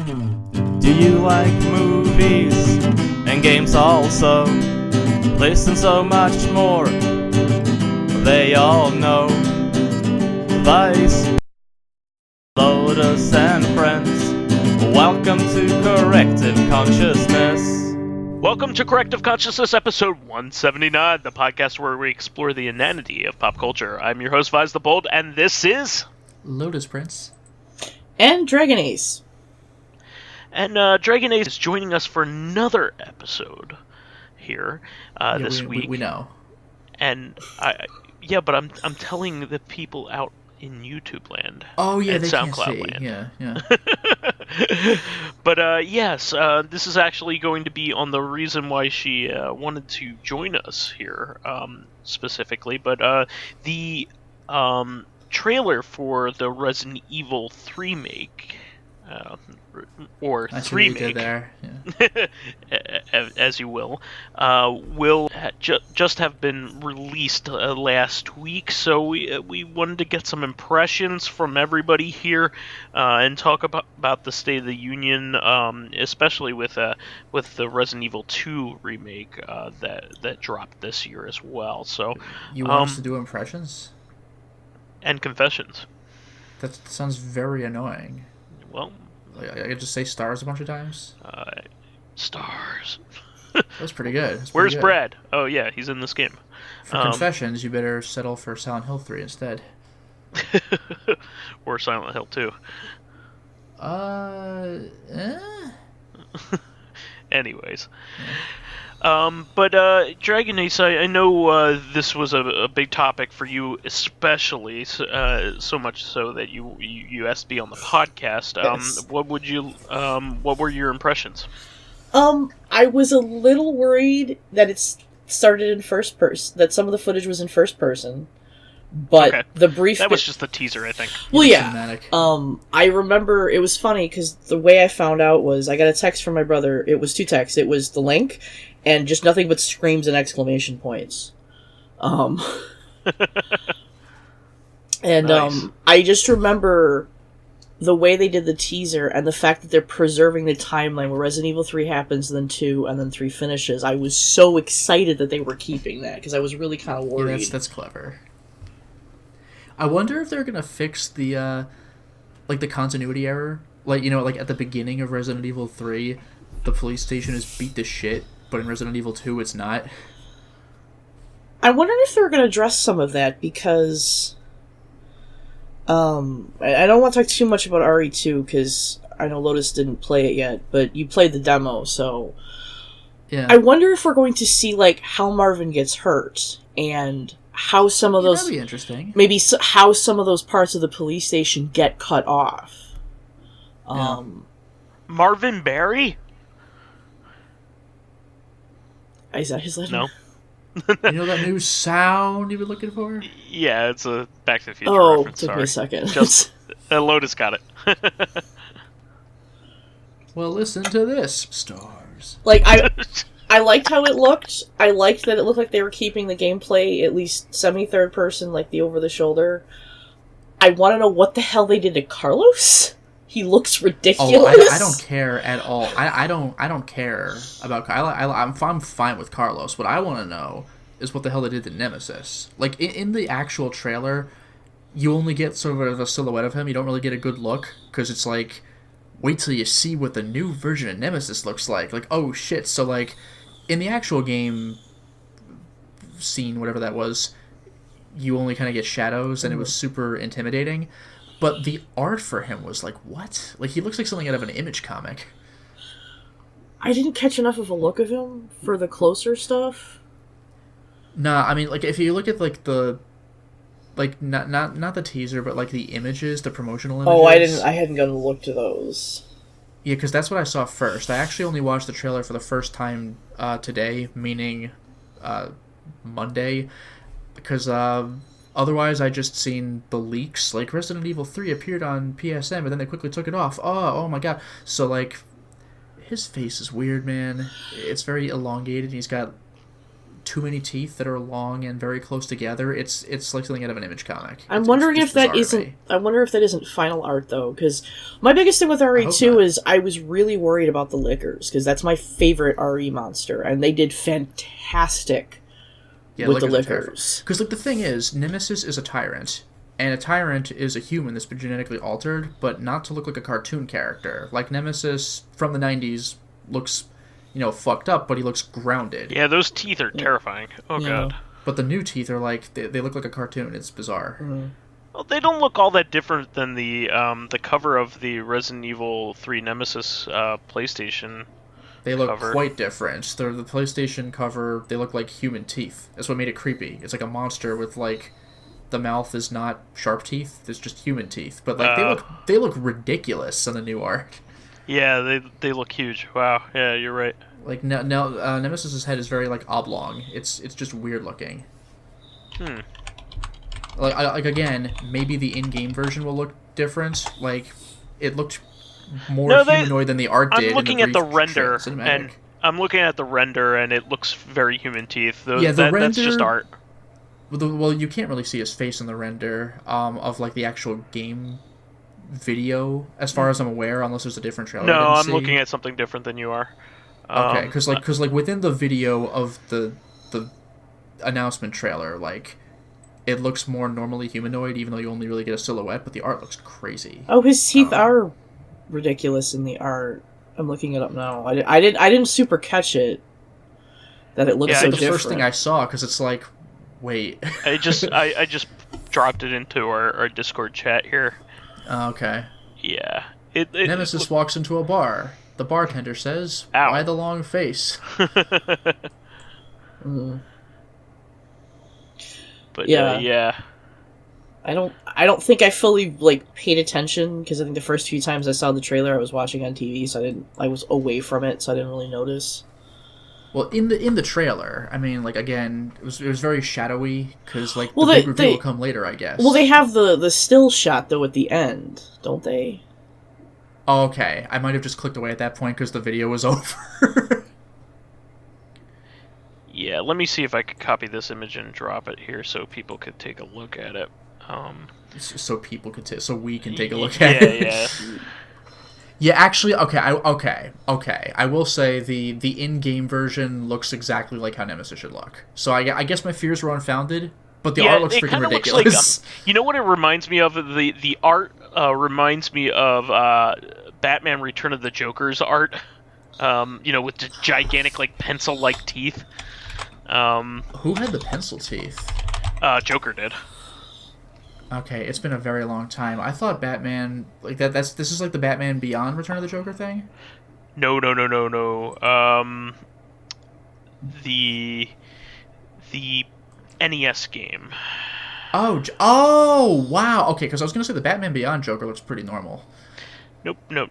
Do you like movies and games also? Listen, so much more, they all know. Vice, Lotus and friends, welcome to Corrective Consciousness. Welcome to Corrective Consciousness, episode 179, the podcast where we explore the inanity of pop culture. I'm your host, vysethebold, and this is... Lotus Prince. And DragonAce. And DragonAce is joining us for another episode here this week. We know. And, but I'm telling the people out in YouTube land. Oh, yeah, and they SoundCloud can't see. land. Yeah. But, yes, this is actually going to be on the reason why she wanted to join us here, specifically. But the trailer for the Resident Evil 3 make, or I see 3 what you did make, there. Yeah. as you will just have been released last week, so we wanted to get some impressions from everybody here and talk about the State of the Union, especially with the Resident Evil 2 remake that dropped this year as well. So You want us to do impressions? And confessions. That sounds very annoying. Well, I could just say stars a bunch of times. Stars. That's pretty good. Where's Brad? Oh yeah, he's in this game. For confessions, you better settle for Silent Hill 3 instead. Or Silent Hill 2. Anyways. Yeah. But DragonAce, I know this was a big topic for you, especially so much so that you asked to be on the podcast. Yes. What were your impressions? I was a little worried that it started in first person, that some of the footage was in first person, but okay. the brief... That was just the teaser, I think. Well, yeah. Cinematic. I remember, it was funny, because the way I found out was, I got a text from my brother, it was two texts, it was the link, and just nothing but screams and exclamation points. And, nice. I just remember the way they did the teaser and the fact that they're preserving the timeline where Resident Evil 3 happens, then 2, and then 3 finishes. I was so excited that they were keeping that, because I was really kind of worried. Yeah, that's clever. I wonder if they're gonna fix the, the continuity error. Like at the beginning of Resident Evil 3, the police station is beat to shit, but in Resident Evil 2, it's not. I wonder if they're gonna address some of that, because... I don't want to talk too much about RE2, because I know Lotus didn't play it yet, but you played the demo, so... Yeah. I wonder if we're going to see, how Marvin gets hurt, and how some of those... That'd be interesting. Maybe how some of those parts of the police station get cut off. Yeah. Marvin Barry? Is that his last No. name? You know that new sound you've been looking for? Yeah, it's a Back to the Future Oh, reference. took Sorry. me a second. Just Lotus got it. Well, listen to this, stars. I liked how it looked. I liked that it looked like they were keeping the gameplay at least semi-third person, like the over-the-shoulder. I want to know what the hell they did to Carlos. He looks ridiculous. Oh, I don't care at all. I don't care about. I'm fine with Carlos. What I want to know is what the hell they did to Nemesis. Like in the actual trailer, you only get sort of a silhouette of him. You don't really get a good look because it's like, wait till you see what the new version of Nemesis looks like. Like, oh shit. So in the actual game scene, whatever that was, you only kind of get shadows, and it was super intimidating. But the art for him was what? He looks like something out of an Image comic. I didn't catch enough of a look of him for the closer stuff. Nah, I mean, if you look at the, not the teaser, but the images, the promotional images. Oh, I hadn't gotten a look to those. Yeah, because that's what I saw first. I actually only watched the trailer for the first time today, meaning Monday, because otherwise I just seen the leaks. Resident Evil 3 appeared on PSN, but then they quickly took it off. Oh my god. So his face is weird, man. It's very elongated, and he's got too many teeth that are long and very close together. It's like something out of an Image comic. I'm wondering if that isn't. I wonder if that isn't final art though, because my biggest thing with RE2 is I was really worried about the Lickers, because that's my favorite RE monster, and they did fantastic with the Lickers. Because like the thing is, Nemesis is a tyrant. And a tyrant is a human that's been genetically altered, but not to look like a cartoon character. Like Nemesis from the 90s looks, fucked up, but he looks grounded. Yeah, those teeth are terrifying. Oh, God. But the new teeth are like, they look like a cartoon. It's bizarre. Mm-hmm. Well, they don't look all that different than the cover of the Resident Evil 3 Nemesis PlayStation. They look cover. Quite different. The PlayStation cover, they look like human teeth. That's what made it creepy. It's like a monster with like... The mouth is not sharp teeth; it's just human teeth. But like they look ridiculous on the new art. Yeah, they look huge. Wow. Yeah, you're right. Like now, Nemesis's head is very like oblong. It's just weird looking. Like again, maybe the in-game version will look different. Like it looked more humanoid than the art did. I'm looking at the render, and it looks very human teeth. That's just art. Well, you can't really see his face in the render of like the actual game video, as far as I'm aware, unless there's a different trailer. No, I'm looking at something different than you are. Okay, because within the video of the announcement trailer, like it looks more normally humanoid, even though you only really get a silhouette. But the art looks crazy. Oh, his teeth are ridiculous in the art. I'm looking it up now. I didn't super catch it that it looks so different. The first thing I saw, because it's like. Wait. I just dropped it into our Discord chat here. Okay. Yeah. Nemesis walks into a bar. The bartender says, "Ow. Why the long face?" But yeah. I don't think I fully like paid attention, because I think the first few times I saw the trailer I was watching on TV, so I was away from it, so I didn't really notice. Well, in the trailer, I mean, like again, it was very shadowy because like the big reveal will come later, I guess. Well, they have the still shot though at the end, don't they? Oh, okay, I might have just clicked away at that point because the video was over. Yeah, let me see if I could copy this image and drop it here so people could take a look at it. So we can take a look at it. Yeah. Yeah, actually, okay. I will say the in-game version looks exactly like how Nemesis should look. So I guess my fears were unfounded, but the art looks freaking ridiculous. Looks like, you know what it reminds me of? The art reminds me of Batman Return of the Joker's art. With the gigantic like pencil-like teeth. Who had the pencil teeth? Joker did. Okay, it's been a very long time. I thought Batman like that. This is like the Batman Beyond Return of the Joker thing. No. The NES game. Oh, wow. Okay, because I was gonna say the Batman Beyond Joker looks pretty normal. Nope. Here.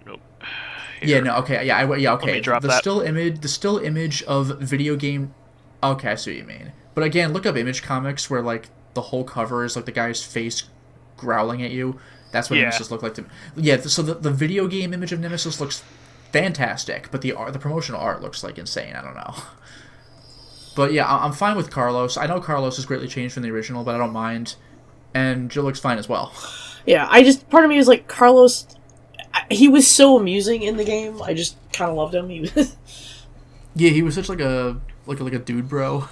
Yeah. No. Okay. Yeah. Okay. Let me drop that. The still image of video game. Okay, I see what you mean. But again, look up Image comics where like the whole cover is like the guy's face growling at you. That's what Nemesis looked like to me. Yeah, so the video game image of Nemesis looks fantastic, but the promotional art looks like insane. I don't know. But yeah, I'm fine with Carlos. I know Carlos has greatly changed from the original, but I don't mind. And Jill looks fine as well. Yeah, part of me was like, Carlos, he was so amusing in the game. I just kind of loved him. Yeah, he was such like a dude bro.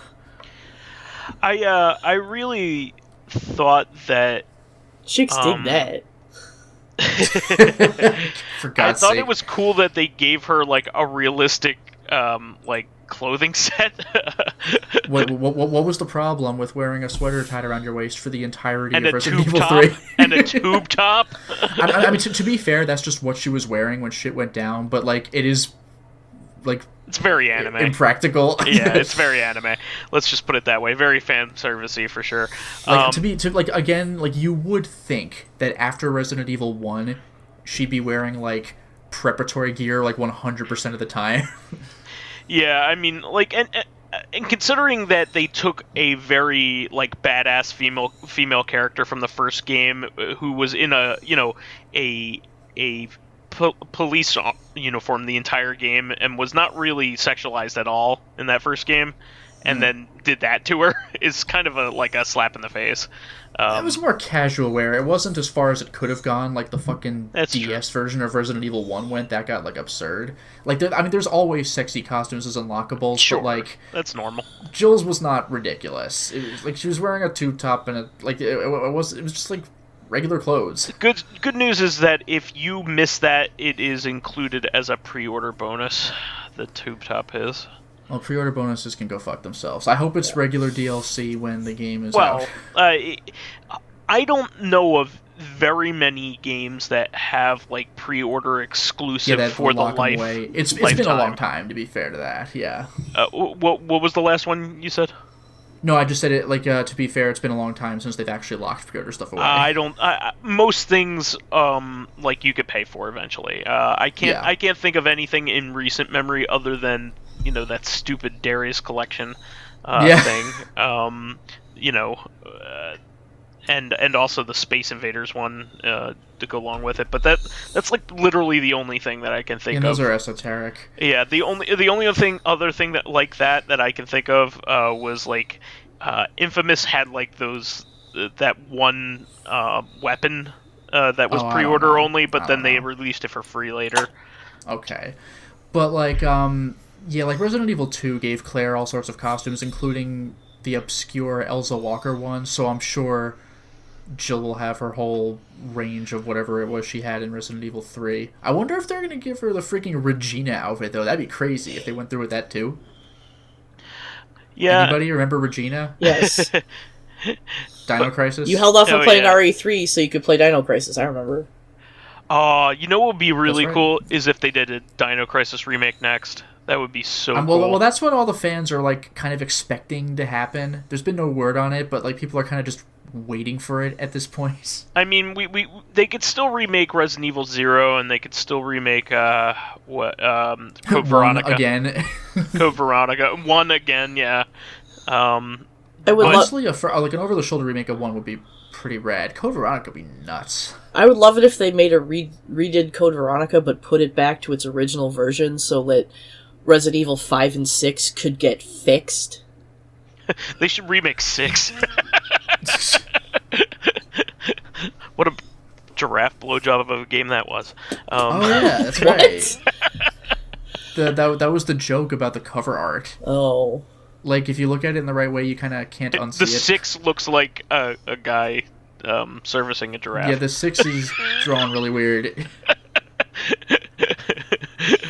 I really thought that chicks dig that. For God's I thought sake. it was cool that they gave her like a realistic like clothing set. What was the problem with wearing a sweater tied around your waist for the entirety and of Resident Evil 3? And a tube top? I mean, to be fair, that's just what she was wearing when shit went down, but like it is like it's very anime. Impractical. Yeah, it's very anime. Let's just put it that way. Very fan servicey for sure. Like you would think that after Resident Evil 1, she'd be wearing like preparatory gear like 100% of the time. Yeah, I mean, like, and considering that they took a very like badass female character from the first game who was in a police uniform the entire game and was not really sexualized at all in that first game, and then did that to her is kind of like a slap in the face. It was more casual wear. It wasn't as far as it could have gone, like the fucking That's DS version of Resident Evil 1 went. That got, like, absurd. Like, there's always sexy costumes as unlockables, Sure, but, like... that's normal. Jill's was not ridiculous. It was, like, she was wearing a tube top and it was just, like, regular clothes. Good news is that if you miss that, it is included as a pre-order bonus. The tube top is. Well, pre-order bonuses can go fuck themselves. I hope it's regular DLC when the game is out. I don't know of very many games that have like pre-order exclusive for the life. It's been a long time, to be fair to that. Yeah. What was the last one you said? No, I just said it like to be fair. It's been a long time since they've actually locked pre-order stuff away. Most things like you could pay for eventually. I can't think of anything in recent memory other than that stupid Darius collection thing. And also the Space Invaders one to go along with it. But that's like literally the only thing that I can think of. And those are esoteric. Yeah, the only other thing that like that I can think of was like Infamous had like that one weapon that was pre-order only, but then they released it for free later. Okay, but like like Resident Evil 2 gave Claire all sorts of costumes, including the obscure Elsa Walker one. So I'm sure Jill will have her whole range of whatever it was she had in Resident Evil 3. I wonder if they're going to give her the freaking Regina outfit, though. That'd be crazy if they went through with that, too. Yeah. Anybody remember Regina? Yes. Dino Crisis? You held off on playing RE3 so you could play Dino Crisis, I remember. You know what would be really cool is if they did a Dino Crisis remake next. That would be so cool. Well, that's what all the fans are, like, kind of expecting to happen. There's been no word on it, but, like, people are kind of just waiting for it at this point. I mean, they could still remake Resident Evil 0, and they could still remake, Code Veronica. Again. Code Veronica. 1 again, yeah. Honestly, like, an over-the-shoulder remake of 1 would be pretty rad. Code Veronica would be nuts. I would love it if they made a redid Code Veronica, but put it back to its original version so that Resident Evil 5 and 6 could get fixed. They should remake 6. What a giraffe blowjob of a game that was. That's right. That was the joke about the cover art. Oh. Like, if you look at it in the right way, you kind of can't unsee the it. The 6 looks like a guy servicing a giraffe. Yeah, the 6 is drawn really weird.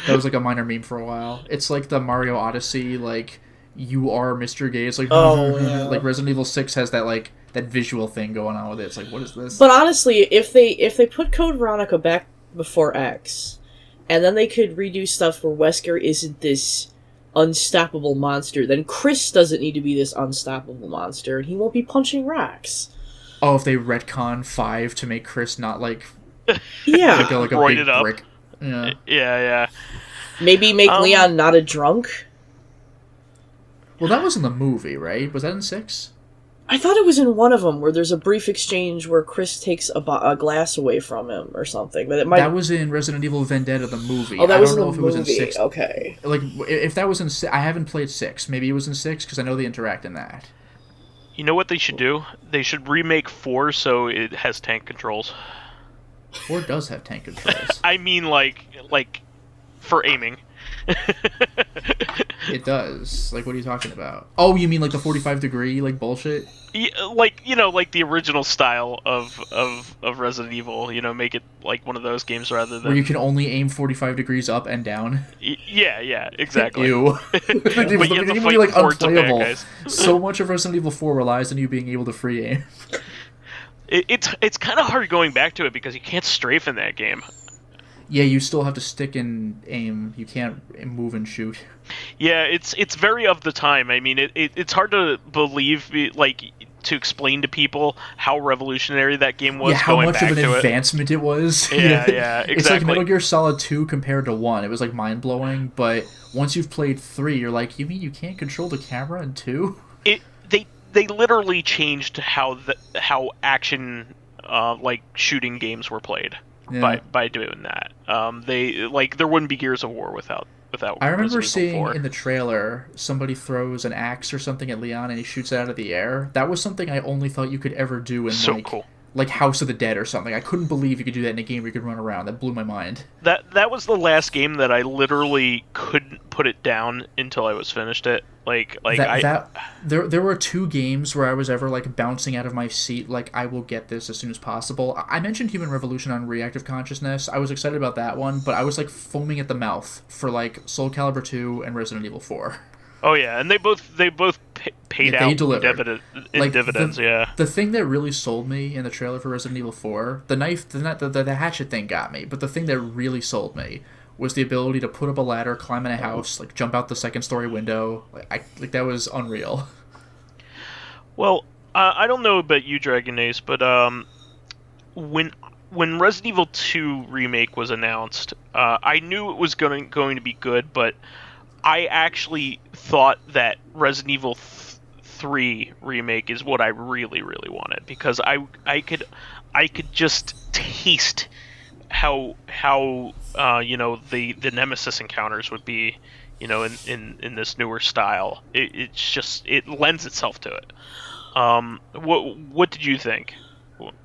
That was like a minor meme for a while. It's like the Mario Odyssey, like, you are Mr. Gay. It's like, like Resident Evil 6 has that, like, that visual thing going on with it. It's like, what is this? But honestly, if they put Code Veronica back before X, and then they could redo stuff where Wesker isn't this unstoppable monster, then Chris doesn't need to be this unstoppable monster, and he won't be punching rocks. Oh, if they retcon 5 to make Chris not, like... Yeah. like a big brick. Yeah. Yeah. Maybe make Leon not a drunk? Well, that was in the movie, right? Was that in 6? I thought it was in one of them, where there's a brief exchange where Chris takes a glass away from him or something. But that was in Resident Evil Vendetta, the movie. Oh, that was I don't know in if the it was movie. in 6. Okay. Like, if that was in 6, I haven't played 6. Maybe it was in 6, because I know they interact in that. You know what they should do? They should remake 4 so it has tank controls. 4 does have tank controls. I mean, like for aiming. It does. Like, what are you talking about? Oh, you mean like the 45-degree, like, bullshit? Yeah, like, like the original style of Resident Evil. Make it like one of those games rather than... Where you can only aim 45 degrees up and down? Yeah, exactly. Ew. But you have to be, fight like, towards the bad unplayable. guys. So much of Resident Evil 4 relies on you being able to free aim. It's kind of hard going back to it because you can't strafe in that game. Yeah, you still have to stick and aim. You can't move and shoot. Yeah, it's very of the time. I mean, it's hard to believe, like, to explain to people how revolutionary that game was. Yeah, how much of an advancement it was. Yeah, exactly. It's like Metal Gear Solid 2 compared to 1. It was, like, mind-blowing, but once you've played 3, you're like, you mean you can't control the camera in 2? They literally changed how action, like, shooting games were played. Yeah. By doing that, there wouldn't be Gears of War without without. I remember Resident Evil seeing 4. in the trailer somebody throws an axe or something at Leon and he shoots it out of the air. That was something I only thought you could ever do in So cool. like House of the Dead or something. I couldn't believe you could do that in a game where you could run around. That blew my mind. That was the last game that I literally couldn't put it down until I was finished it. There were 2 games where I was ever like bouncing out of my seat, like I will get this as soon as possible. I mentioned Human Revolution on Reactive Consciousness. I was excited about that one, but I was like foaming at the mouth for like Soul Calibur 2 and Resident Evil 4. Oh yeah, and they both paid out in dividends. Yeah. The thing that really sold me in the trailer for Resident Evil 4, the knife, the hatchet thing got me, but the thing that really sold me was the ability to put up a ladder, climb in a house, like jump out the second story window. Like that was unreal. Well, I don't know about you, DragonAce, but when Resident Evil 2 remake was announced, I knew it was going to be good, but I actually thought that Resident Evil 3 remake is what I really, really wanted, because I could just taste how the Nemesis encounters would be, in this newer style. It lends itself to it. What did you think?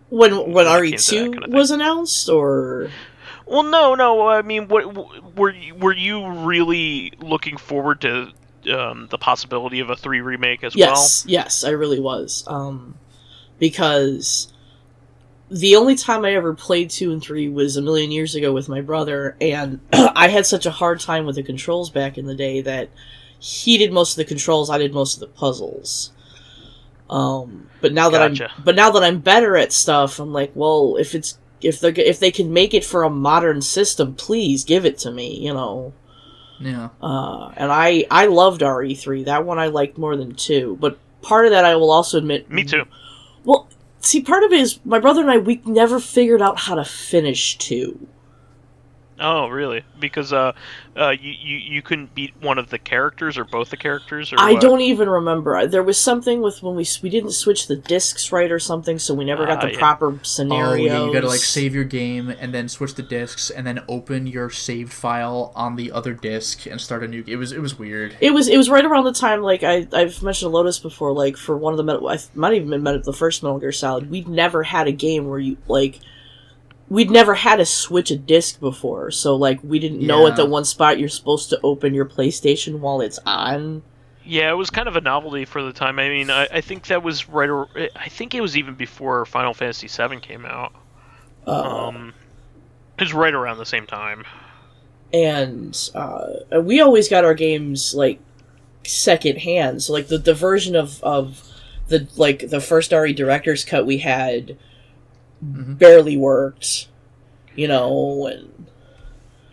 When RE2 was announced, or? Well, no. I mean, what were you really looking forward to the possibility of a 3 remake as well? Yes, I really was. Because the only time I ever played 2 and 3 was a million years ago with my brother, and I had such a hard time with the controls back in the day that he did most of the controls, I did most of the puzzles. But now that I'm better at stuff, I'm like, well, if they can make it for a modern system, please give it to me, Yeah. And I loved RE3. That one I liked more than 2. But part of that, I will also admit... Me too. Well, see, part of it is my brother and I, we never figured out how to finish 2. Oh, really? Because you couldn't beat one of the characters or both the characters, or I what? don't even remember. There was something with when we didn't switch the discs right or something, so we never got the proper scenarios. Oh, yeah, you gotta like save your game and then switch the discs and then open your saved file on the other disc and start a new. It was weird. It was right around the time, like I've mentioned Lotus before. Like for one of the I might even been the first Metal Gear Solid. We'd never had a game where you like. We'd never had to switch a disc before, so like we didn't know at the one spot you're supposed to open your PlayStation while it's on. Yeah, it was kind of a novelty for the time. I mean, I think that was I think it was even before Final Fantasy VII came out. It was right around the same time. And we always got our games like second hand. So like the version of the first RE Director's Cut we had. Mm-hmm. Barely worked, and...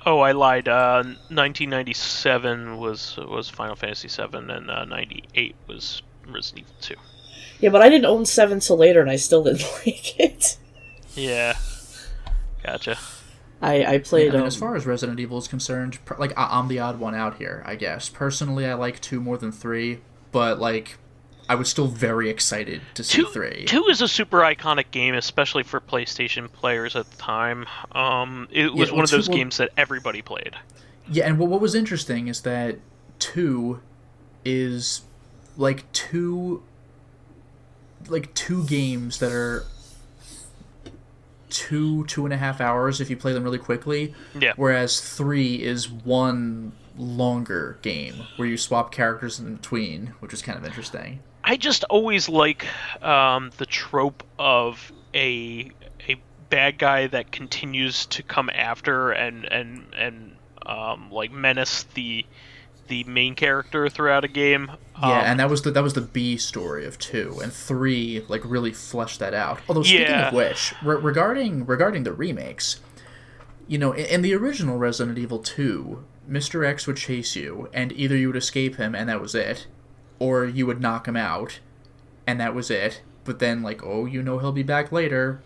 Oh, I lied. 1997 was Final Fantasy VII, and 98 was Resident Evil 2. Yeah, but I didn't own 7 till later, and I still didn't like it. Yeah, gotcha. I played... as far as Resident Evil is concerned, like, I'm the odd one out here, I guess. Personally, I like 2 more than 3, but, like... I was still very excited to see 3. 2 is a super iconic game, especially for PlayStation players at the time. It was one of those games that everybody played. Yeah, and what was interesting is that 2 is like two games that are 2.5 hours if you play them really quickly. Yeah. Whereas 3 is one longer game where you swap characters in between, which is kind of interesting. I just always like the trope of a bad guy that continues to come after and like menace the main character throughout a game. Yeah, and that was the B story of 2, and 3 like really fleshed that out. Although speaking of which, regarding the remakes, in the original Resident Evil 2, Mr. X would chase you, and either you would escape him, and that was it, or you would knock him out, and that was it. But then, like, he'll be back later.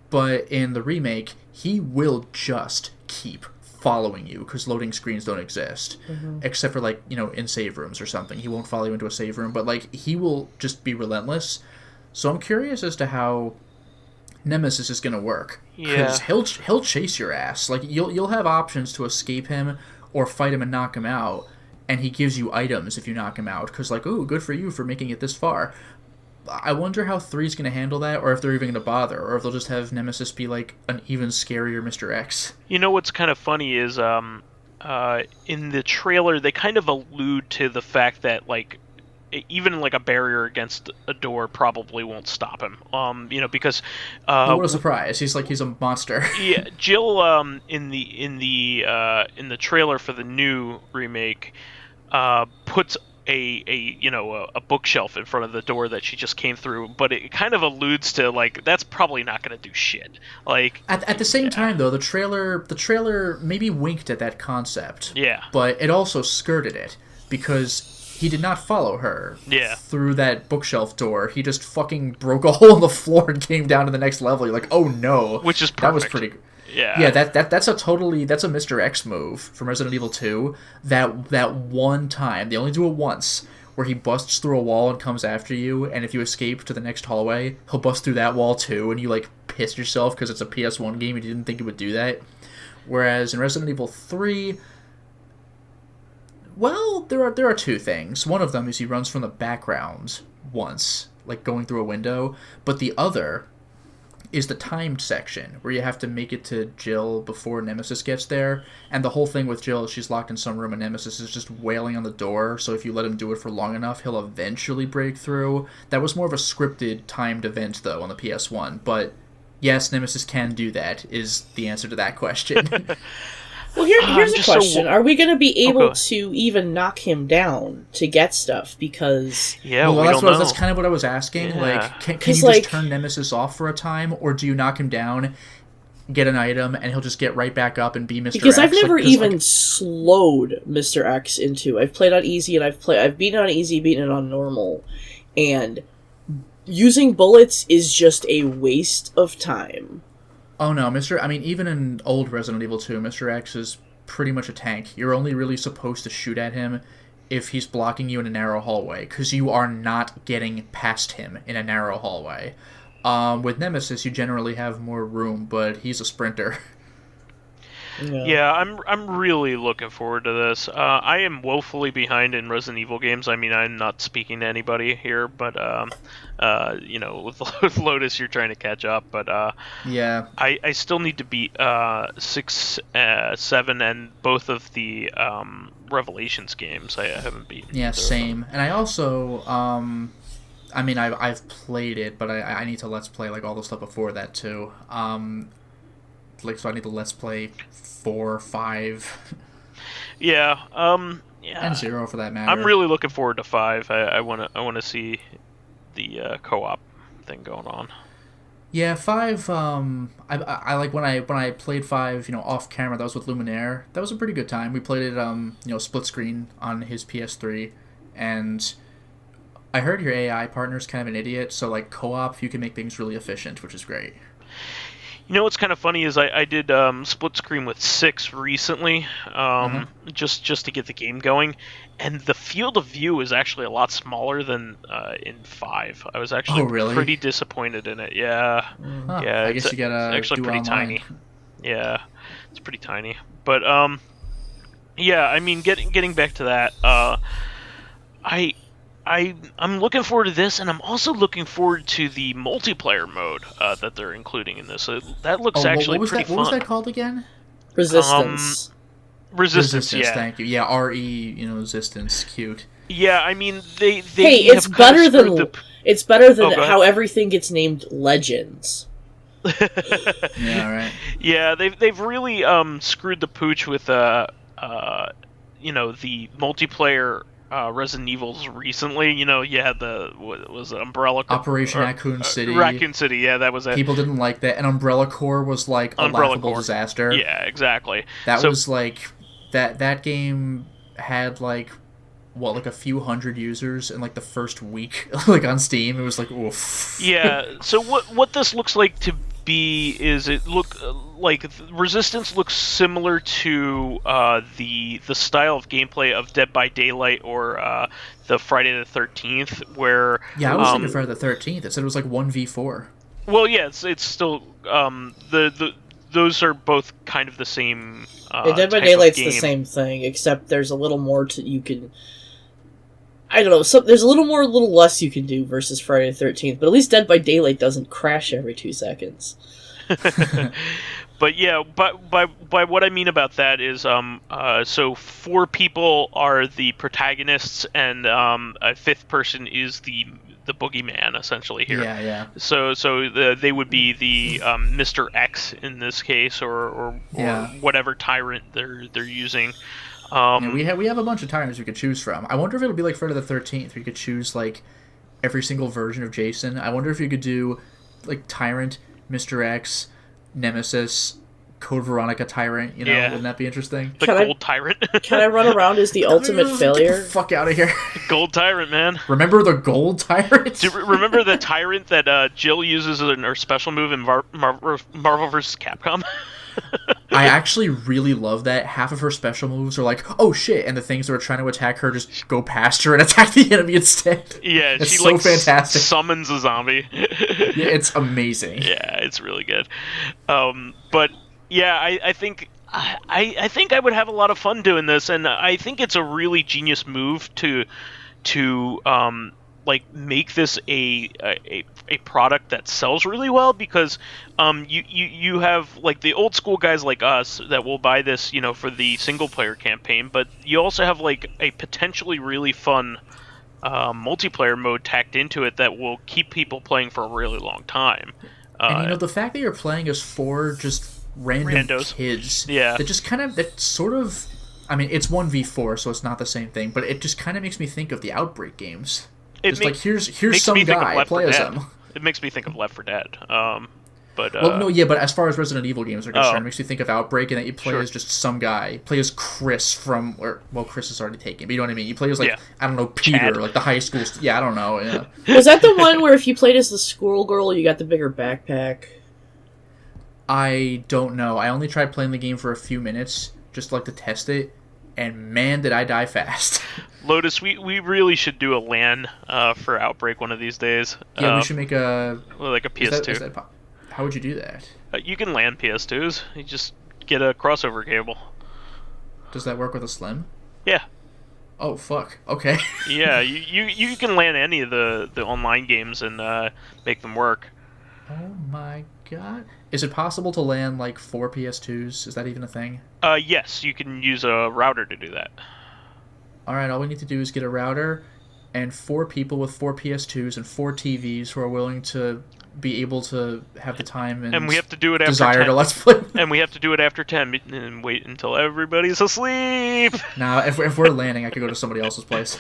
But in the remake, he will just keep following you, because loading screens don't exist. Mm-hmm. Except for, like, in save rooms or something. He won't follow you into a save room, but, like, he will just be relentless. So I'm curious as to how Nemesis is gonna work. Yeah. Because he'll chase your ass. Like, you'll have options to escape him or fight him and knock him out, and he gives you items if you knock him out. Because, like, ooh, good for you for making it this far. I wonder how 3's gonna handle that, or if they're even gonna bother, or if they'll just have Nemesis be like an even scarier Mr. X. You know what's kind of funny is in the trailer they kind of allude to the fact that like even like a barrier against a door probably won't stop him. Because what a surprise! He's a monster. Yeah, Jill in the trailer for the new remake puts a bookshelf in front of the door that she just came through, but it kind of alludes to like that's probably not going to do shit. Like at the same time though, the trailer maybe winked at that concept. Yeah. But it also skirted it because he did not follow her through that bookshelf door. He just fucking broke a hole in the floor and came down to the next level. You're like, oh no. Which is perfect. That was pretty. Yeah. That's a Mr. X move from Resident Evil 2. That one time, they only do it once, where he busts through a wall and comes after you, and if you escape to the next hallway, he'll bust through that wall too, and you like piss yourself because it's a PS1 game and you didn't think it would do that. Whereas in Resident Evil 3, well, there are two things. One of them is he runs from the background once, like going through a window, but the other is the timed section, where you have to make it to Jill before Nemesis gets there, and the whole thing with Jill is she's locked in some room and Nemesis is just wailing on the door, so if you let him do it for long enough, he'll eventually break through. That was more of a scripted, timed event, though, on the PS1, but yes, Nemesis can do that, is the answer to that question. Well, here's a question. Are we going to be able go to even knock him down to get stuff? Because... Yeah, that's kind of what I was asking. Yeah. Like, can you just turn Nemesis off for a time, or do you knock him down, get an item, and he'll just get right back up and be Mr. Because X? I've never even slowed Mr. X into... I've played on easy, and I've beaten on easy, beaten it on normal, and using bullets is just a waste of time. Oh no, even in old Resident Evil 2, Mr. X is pretty much a tank. You're only really supposed to shoot at him if he's blocking you in a narrow hallway, because you are not getting past him in a narrow hallway. With Nemesis, you generally have more room, but he's a sprinter. Yeah, I'm really looking forward to this. I am woefully behind in Resident Evil games. I mean, I'm not speaking to anybody here, but with Lotus, you're trying to catch up. But yeah, I still need to beat 6, 7, and both of the Revelations games. I haven't beaten. Yeah, same. And I also I've played it, but I need to Let's Play like all the stuff before that too. So I need to Let's Play 4, 5. Yeah. And 0 for that matter. I'm really looking forward to 5. I wanna see the co-op thing going on. Yeah, 5. I like when I played 5. Off camera. That was with Luminaire. That was a pretty good time. We played it split screen on his PS3, and I heard your AI partner's kind of an idiot. So like co-op, you can make things really efficient, which is great. You know what's kind of funny is I did split screen with 6 recently, just to get the game going, and the field of view is actually a lot smaller than in 5. I was actually pretty disappointed in it. Yeah, yeah. I guess you gotta it's actually do pretty online. tiny. Yeah, it's pretty tiny. But yeah. I mean, getting back to that, I'm looking forward to this, and I'm also looking forward to the multiplayer mode that they're including in this. That looks actually pretty fun. What was that called again? Resistance. Resistance, yeah. Thank you. Yeah, RE, resistance, cute. Yeah, I mean they Hey, it's better than how everything gets named Legends. Yeah, right. Yeah, they've really screwed the pooch with the multiplayer Resident Evils recently. You had what was it, Umbrella Operation Raccoon City. Raccoon City, yeah, that was it. People didn't like that, and Umbrella Corps was like a laughable disaster. Yeah, exactly. That was like that game had like a few hundred users in like the first week, like on Steam. It was like oof. Yeah. So what this looks like to be is like Resistance looks similar to the style of gameplay of Dead by Daylight or the Friday the 13th, where I was thinking Friday the 13th. It said it was like 1v4. Well, yeah, it's still those are both kind of the same. Yeah, Dead by type of Daylight's the game. same thing, except there's a little more you can. I don't know. So there's a little less you can do versus Friday the 13th, but at least Dead by Daylight doesn't crash every 2 seconds. But yeah, but by what I mean about that is, so 4 people are the protagonists, and a 5th person is the boogeyman essentially here. Yeah. So they would be the Mr. X in this case, or whatever tyrant they're using. We have a bunch of tyrants we could choose from. I wonder if it'll be like Friday the 13th. We could choose like every single version of Jason. I wonder if you could do like Tyrant, Mr. X, Nemesis, Code Veronica Tyrant. Wouldn't that be interesting? The Gold Tyrant. Can I run around as the ultimate failure? Get the fuck out of here. Gold Tyrant, man. Remember the Gold Tyrant? Remember the Tyrant that Jill uses in her special move in Marvel vs. Capcom? I actually really love that. Half of her special moves are like, oh shit, and the things that are trying to attack her just go past her and attack the enemy instead. Yeah, it's she so fantastic. Summons a zombie. Yeah, it's amazing. Yeah, it's really good. But yeah, I think I think I would have a lot of fun doing this, and I think it's a really genius move to like make this a product that sells really well, because you have like the old school guys like us that will buy this for the single player campaign, but you also have like a potentially really fun multiplayer mode tacked into it that will keep people playing for a really long time. And the fact that you're playing as 4 just random kids, that just kind of I mean, it's 1v4, so it's not the same thing, but it just kind of makes me think of the Outbreak games. Here's some guy, play as him. It makes me think of Left 4 Dead. But as far as Resident Evil games are concerned, it makes you think of Outbreak, and that you play as just some guy. Play as Chris Chris is already taken, but you know what I mean? You play as, I don't know, Peter, Chad. like the high school... I don't know, yeah. Was that the one where if you played as the squirrel girl, you got the bigger backpack? I don't know. I only tried playing the game for a few minutes, just to test it, and man, did I die fast. Lotus, we really should do a LAN for Outbreak one of these days. Yeah, we should make a PS2. How would you do that? You can LAN PS2s. You just get a crossover cable. Does that work with a Slim? Yeah. Oh fuck. Okay. Yeah, you can LAN any of the online games and make them work. Oh my god. Is it possible to LAN 4 PS2s? Is that even a thing? Yes, you can use a router to do that. Alright, all we need to do is get a router and 4 people with 4 PS2s and 4 TVs who are willing to be able to have the time and we have to do it after desire 10. to let's play. And we have to do it after 10 and wait until everybody's asleep. Nah, if we're landing, I could go to somebody else's place.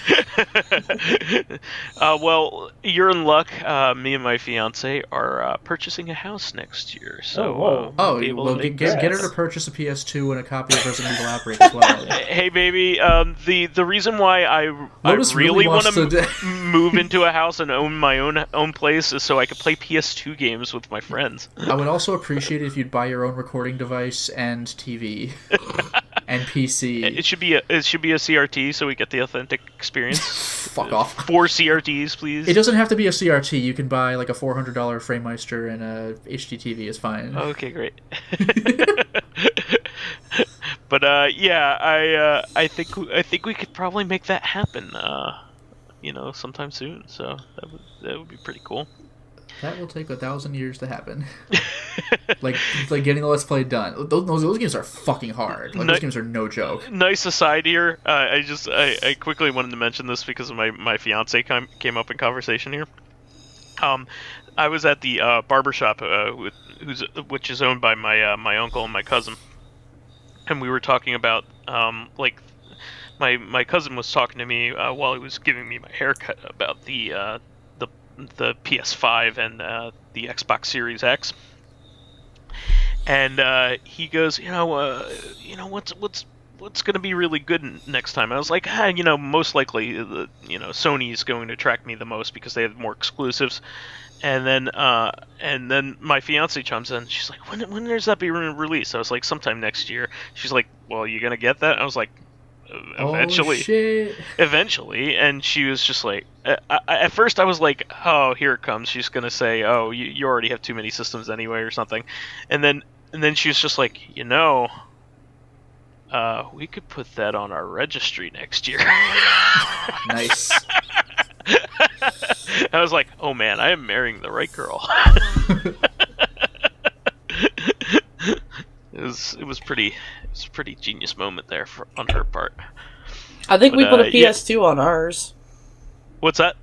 Well, you're in luck. Me and my fiance are purchasing a house next year, so get her to purchase a PS2 and a copy of Resident Evil Outbreak as well. Hey, baby. The reason why I really want to move into a house and own my own place is so I could play PS2 games with my friends. I would also appreciate it if you'd buy your own recording device and TV and PC. It should be a CRT so we get the authentic experience. Fuck off. 4 CRTs, please. It doesn't have to be a CRT. You can buy a $400 FrameMeister and a HDTV is fine. Okay, great. But I think we could probably make that happen. Sometime soon. So that would be pretty cool. That will take 1,000 years to happen. like getting the Let's Play done. Those games are fucking hard. Those games are no joke. Nice aside here. I quickly wanted to mention this because of my fiance came up in conversation here. I was at the barbershop which is owned by my uncle and my cousin, and we were talking about my cousin was talking to me while he was giving me my haircut about the PS5 and the Xbox Series X, and he goes, what's going to be really good next time? I was like, most likely Sony's going to attract me the most because they have more exclusives. And then my fiance chimes in. She's like, when does that be released? I was like, sometime next year. She's like, well, you gonna get that? I was like, eventually. Oh, shit. Eventually, and she was just like, at first I was like, oh, here it comes. She's gonna say, oh, you already have too many systems anyway, or something, and then she was just like, we could put that on our registry next year. Nice. I was like, oh man, I am marrying the right girl. It was a pretty genius moment there on her part. I think we put a yeah. PS2 on ours. What's that?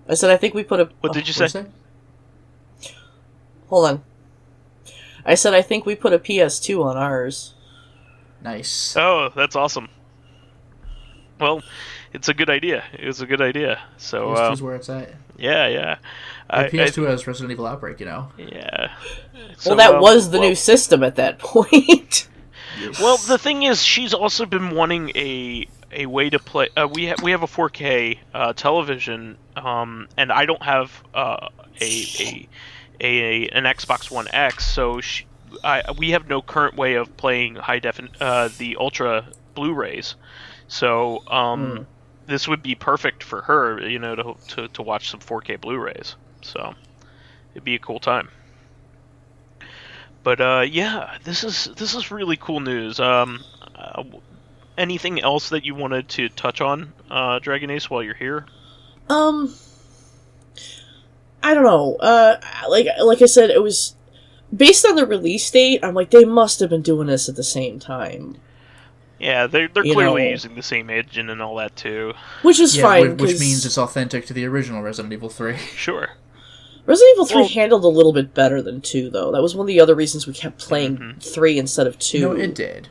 I said I think we put a... What did you What'd say? Hold on. I said I think we put a PS2 on ours. Nice. Oh, that's awesome. Well, it's a good idea. It was a good idea. So, PS2's where it's at. yeah. PS2 has Resident Evil Outbreak, Yeah. Well, that was the new system at that point. Yes. Well, the thing is, she's also been wanting a way to play. We have a 4K television, and I don't have an Xbox One X, so we have no current way of playing the Ultra Blu-rays. So this would be perfect for her, to watch some 4K Blu-rays. So it'd be a cool time. But yeah, this is really cool news. Anything else that you wanted to touch on, DragonAce, while you're here? I don't know. Like I said, it was based on the release date. I'm like, they must have been doing this at the same time. Yeah, they're clearly using the same engine and all that too. Which is fine. Which means it's authentic to the original Resident Evil 3. Sure. Resident Evil 3 handled a little bit better than 2, though. That was one of the other reasons we kept playing 3 instead of 2. No, it did.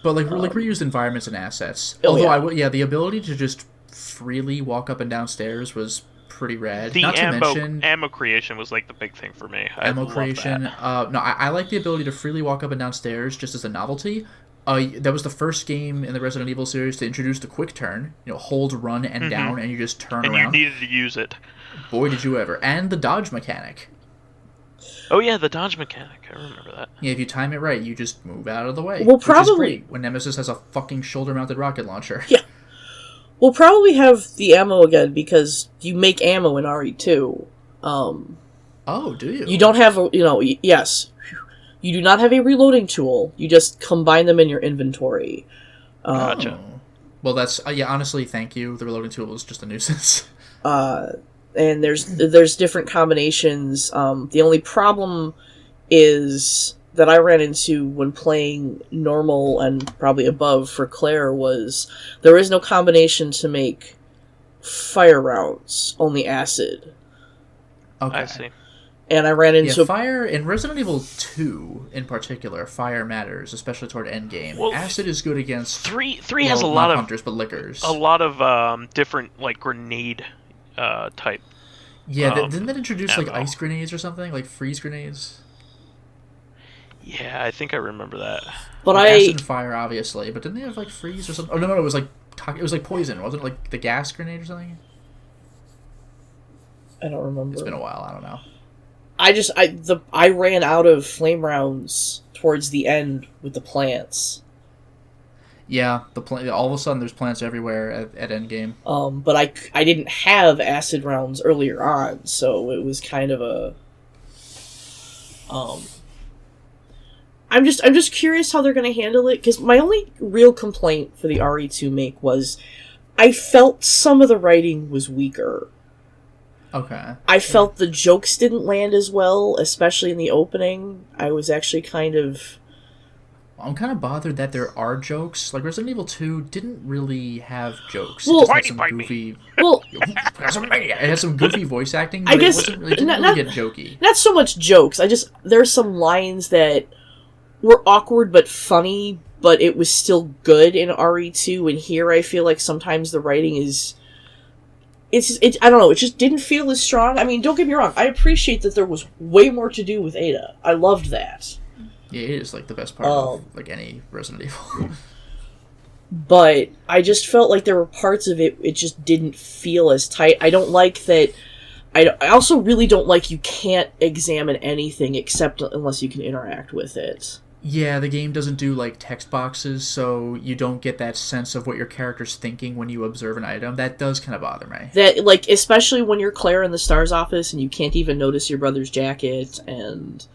But like reused environments and assets. Oh, Although the ability to just freely walk up and down stairs was pretty rad. The Not to mention ammo creation was like the big thing for me. ammo creation. I like the ability to freely walk up and down stairs just as a novelty. That was the first game in the Resident Evil series to introduce the quick turn. Hold, run, and down, and you just turn and around. And you needed to use it. Boy, did you ever. And the dodge mechanic. Oh yeah, the dodge mechanic. I remember that. Yeah, if you time it right, you just move out of the way. We'll which is great when Nemesis has a fucking shoulder-mounted rocket launcher. Yeah. We'll probably have the ammo again, because you make ammo in RE2. Oh, do you? You don't have yes. You do not have a reloading tool. You just combine them in your inventory. Gotcha. Well, that's... honestly, thank you. The reloading tool was just a nuisance. And there's different combinations. The only problem is that I ran into when playing normal and probably above for Claire was there is no combination to make fire rounds, only acid. Okay. I see. And I ran into fire in Resident Evil 2 in particular. Fire matters, especially toward endgame. Well, acid is good against three has a lot of hunters, but lickers. A lot of different like grenade type. Yeah, didn't that introduce ammo. like ice grenades or something, like freeze grenades? Yeah, I think I remember that. But like acid and fire, obviously, but didn't they have like freeze or something? Oh no, it was like poison, wasn't it? Like the gas grenade or something? I don't remember. It's been a while. I don't know. I ran out of flame rounds towards the end with the plants. Yeah, all of a sudden there's plants everywhere at endgame. But I didn't have acid rounds earlier on, so it was kind of a. I'm just curious how they're going to handle it, because my only real complaint for the RE2 make was I felt some of the writing was weaker. Okay. I felt the jokes didn't land as well, especially in the opening. I was actually kind of... I'm kind of bothered that there are jokes. Like, Resident Evil 2 didn't really have jokes. Well, it just had some goofy... Well, it had some goofy voice acting, but I guess it didn't really get jokey. Not so much jokes. There's some lines that were awkward but funny, but it was still good in RE2, and here I feel like sometimes the writing is... I don't know, it just didn't feel as strong. I mean, don't get me wrong, I appreciate that there was way more to do with Ada. I loved that. Yeah, it is like the best part of like any Resident Evil. But I just felt like there were parts of it just didn't feel as tight. I don't like that. I also really don't like you can't examine anything except unless you can interact with it. Yeah, the game doesn't do, like, text boxes, so you don't get that sense of what your character's thinking when you observe an item. That does kind of bother me. That, like, especially when you're Claire in the STARS office and you can't even notice your brother's jacket, and...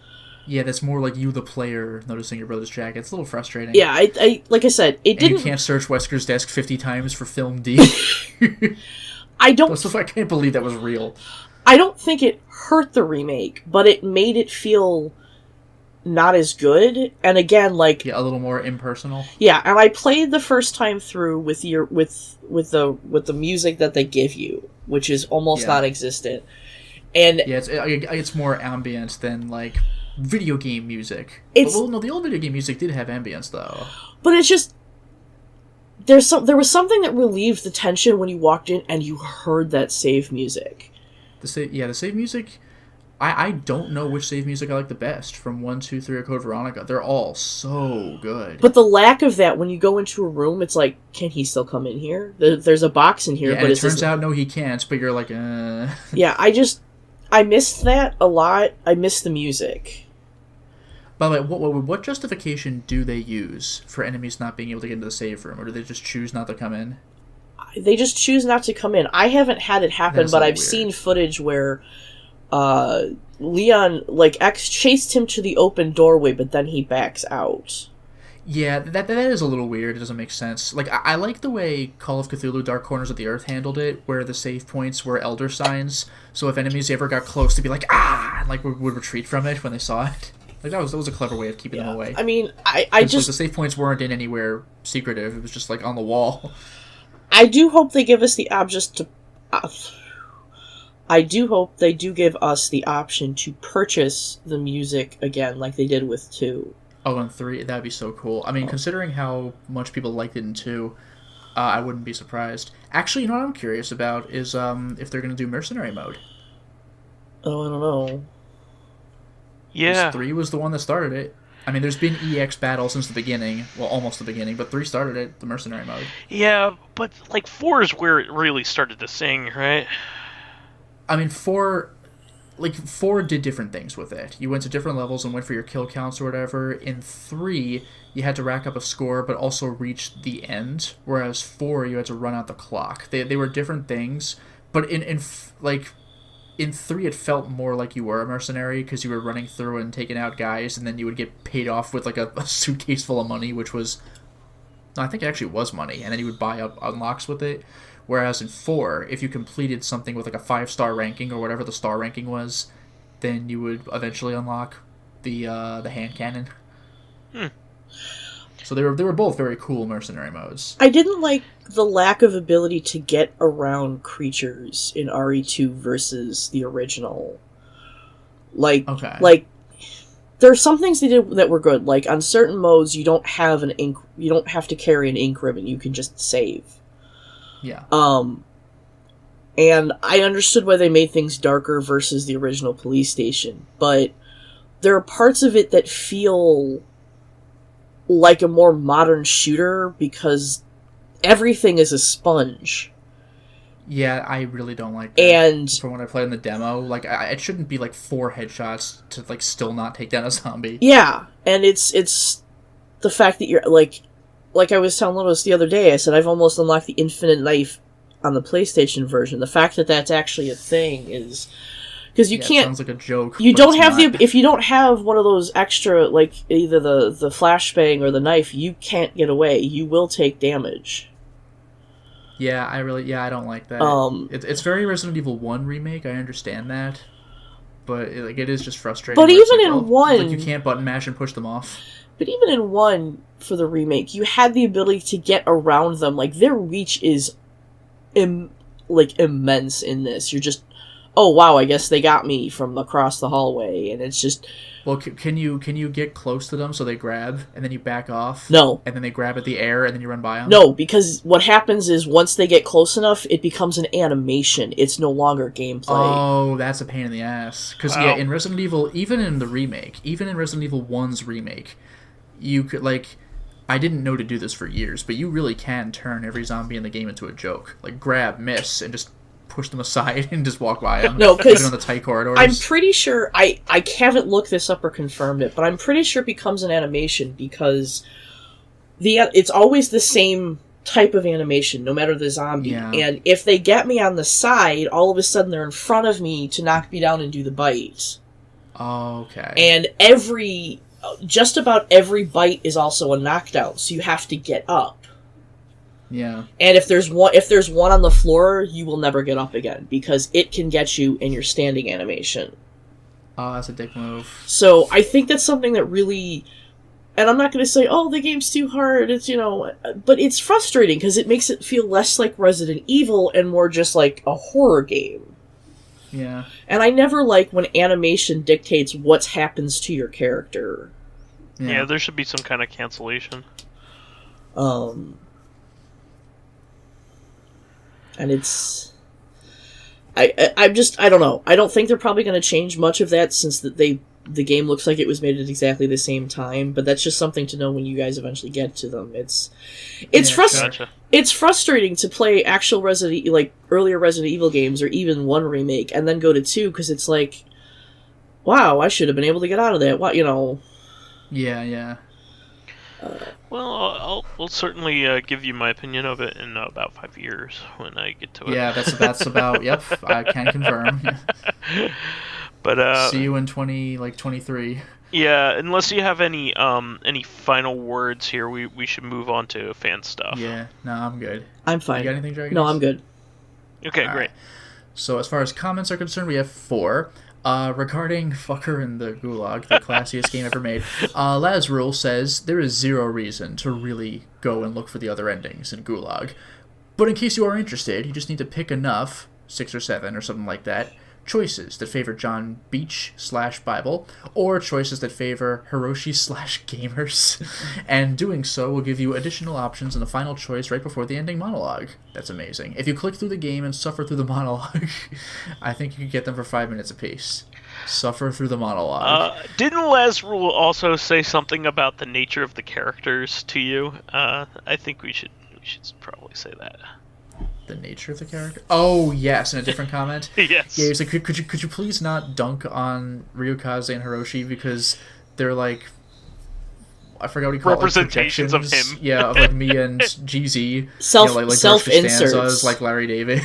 Yeah, that's more like you, the player, noticing your brother's jacket. It's a little frustrating. Yeah, I like I said, it didn't... And you can't search Wesker's desk 50 times for film D. I don't... I can't believe that was real. I don't think it hurt the remake, but it made it feel... not as good, and again, like, yeah, a little more impersonal. Yeah, and I played the first time through with the music that they give you, which is almost non-existent, and yeah, it's more ambient than like video game music. No, the old video game music did have ambience though. But it's just there was something that relieved the tension when you walked in and you heard that save music. The save music. I don't know which save music I like the best from 1, 2, 3, or Code Veronica. They're all so good. But the lack of that when you go into a room, it's like, can he still come in here? There's a box in here, yeah, but it turns out no, he can't. But you're like, Yeah, I missed that a lot. I missed the music. By the way, what justification do they use for enemies not being able to get into the save room, or do they just choose not to come in? They just choose not to come in. I haven't had it happen, but I've seen footage where. Leon, like, X chased him to the open doorway, but then he backs out. Yeah, that is a little weird. It doesn't make sense. Like, I like the way Call of Cthulhu Dark Corners of the Earth handled it, where the save points were elder signs, so if enemies ever got close to be like, and like would retreat from it when they saw it. Like, that was a clever way of keeping them away. I mean, I just... Like, the save points weren't in anywhere secretive, it was just, like, on the wall. I do hope they give us the option to... I do hope they do give us the option to purchase the music again, like they did with 2. Oh, and 3, that'd be so cool. I mean, considering how much people liked it in 2, I wouldn't be surprised. Actually, you know what I'm curious about is if they're going to do mercenary mode. Oh, I don't know. Yeah. 3 was the one that started it. I mean, there's been EX battle since the beginning. Well, almost the beginning, but 3 started it, the mercenary mode. Yeah, but, like, 4 is where it really started to sing, right? I mean, 4 did different things with it. You went to different levels and went for your kill counts or whatever. In 3, you had to rack up a score, but also reach the end. Whereas 4, you had to run out the clock. They were different things, but in 3, it felt more like you were a mercenary because you were running through and taking out guys, and then you would get paid off with like a suitcase full of money, which was, no, I think it actually was money, and then you would buy up unlocks with it. Whereas in 4, if you completed something with like a 5-star ranking or whatever the star ranking was, then you would eventually unlock the hand cannon. So they were both very cool mercenary modes. I didn't like the lack of ability to get around creatures in RE2 versus the original. Like, there are some things they did that were good. Like, on certain modes, you don't have to carry an ink ribbon. You can just save. Yeah. And I understood why they made things darker versus the original police station, but there are parts of it that feel like a more modern shooter because everything is a sponge. Yeah, I really don't like that. And from when I played in the demo, like, it shouldn't be like 4 headshots to like still not take down a zombie. Yeah, and it's the fact that you're like I was telling Lotus the other day, I said I've almost unlocked the infinite knife on the PlayStation version. The fact that that's actually a thing is... Because you can't... It sounds like a joke. You don't have if you don't have one of those extra, like, either the flashbang or the knife, you can't get away. You will take damage. Yeah, I don't like that. It's very Resident Evil 1 remake, I understand that. But, it is just frustrating. But even in 1... Like, you can't button mash and push them off. But even in 1, for the remake, you had the ability to get around them. Like, their reach is, immense in this. You're just, oh, wow, I guess they got me from across the hallway. And it's just... Well, can you get close to them so they grab, and then you back off? No. And then they grab at the air, and then you run by them? No, because what happens is, once they get close enough, it becomes an animation. It's no longer gameplay. Oh, that's a pain in the ass. Because, in Resident Evil, even in the remake, even in Resident Evil 1's remake... You could, like, I didn't know to do this for years, but you really can turn every zombie in the game into a joke. Like, grab, miss, and just push them aside and just walk by them. No, 'cause on the tight corridors. I'm pretty sure, I haven't looked this up or confirmed it, but I'm pretty sure it becomes an animation because it's always the same type of animation, no matter the zombie. Yeah. And if they get me on the side, all of a sudden they're in front of me to knock me down and do the bite. Okay. And just about every bite is also a knockdown, so you have to get up. Yeah. And if there's one on the floor, you will never get up again because it can get you in your standing animation. Oh, that's a dick move. So I think that's something that really, and I'm not going to say, oh, the game's too hard. It's but it's frustrating because it makes it feel less like Resident Evil and more just like a horror game. Yeah. And I never like when animation dictates what happens to your character. Yeah, there should be some kind of cancellation. And it's... I don't know. I don't think they're probably going to change much of that since the game looks like it was made at exactly the same time, but that's just something to know when you guys eventually get to them. It's Gotcha. It's frustrating to play actual earlier Resident Evil games or even one remake and then go to 2 because it's like, wow, I should have been able to get out of that. What, Yeah. Well, I'll certainly give you my opinion of it in about 5 years when I get to it. Yeah, that's about. Yep, I can confirm. But see you in 23. Yeah, unless you have any final words here, we should move on to fan stuff. Yeah, no, I'm good. I'm fine. You got anything, DragonAce? No, I'm good. Okay, All great. right. So as far as comments are concerned, we have 4. Regarding Fucker in the Gulag, the classiest game ever made, Lazrul says, there is 0 reason to really go and look for the other endings in Gulag. But in case you are interested, you just need to pick enough, 6 or 7 or something like that, choices that favor John Beach/Bible, or choices that favor Hiroshi/gamers. And doing so will give you additional options in the final choice right before the ending monologue. That's amazing. If you click through the game and suffer through the monologue, I think you could get them for 5 minutes apiece. Suffer through the monologue. Didn't Lazrul also say something about the nature of the characters to you? I think we should probably say that. The nature of the character? Oh, yes, in a different comment? Yes. Yeah, he was like, could you please not dunk on Ryukaze and Hiroshi because they're like, I forgot what he called it. Representations of him. Yeah, of like me and GZ. Self-inserts. Like Larry David.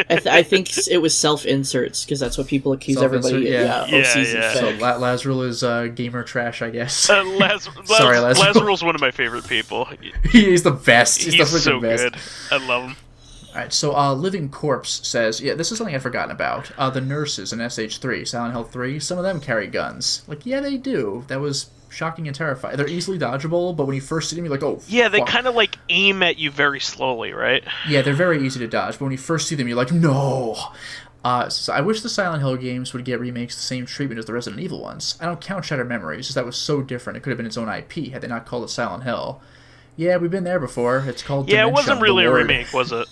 I think it was self-inserts because that's what people accuse everybody of season. So Lazrul is gamer trash, I guess. Sorry, Lazrul's one of my favorite people. He's the best. He's the so best. good. I love him. Alright, so Living Corpse says, yeah, this is something I'd forgotten about. The nurses in SH3, Silent Hill 3, some of them carry guns. Like, yeah, they do. That was shocking and terrifying. They're easily dodgeable, but when you first see them, you're like, oh, yeah, they fuck. kind of like aim at you very slowly, right? Yeah, they're very easy to dodge, but when you first see them, you're like, no! So I wish the Silent Hill games would get remakes the same treatment as the Resident Evil ones. I don't count Shattered Memories, because that was so different. It could have been its own IP had they not called it Silent Hill. Yeah, we've been there before. It's called Yeah, Dementia, it wasn't really the a Lord. remake, was it?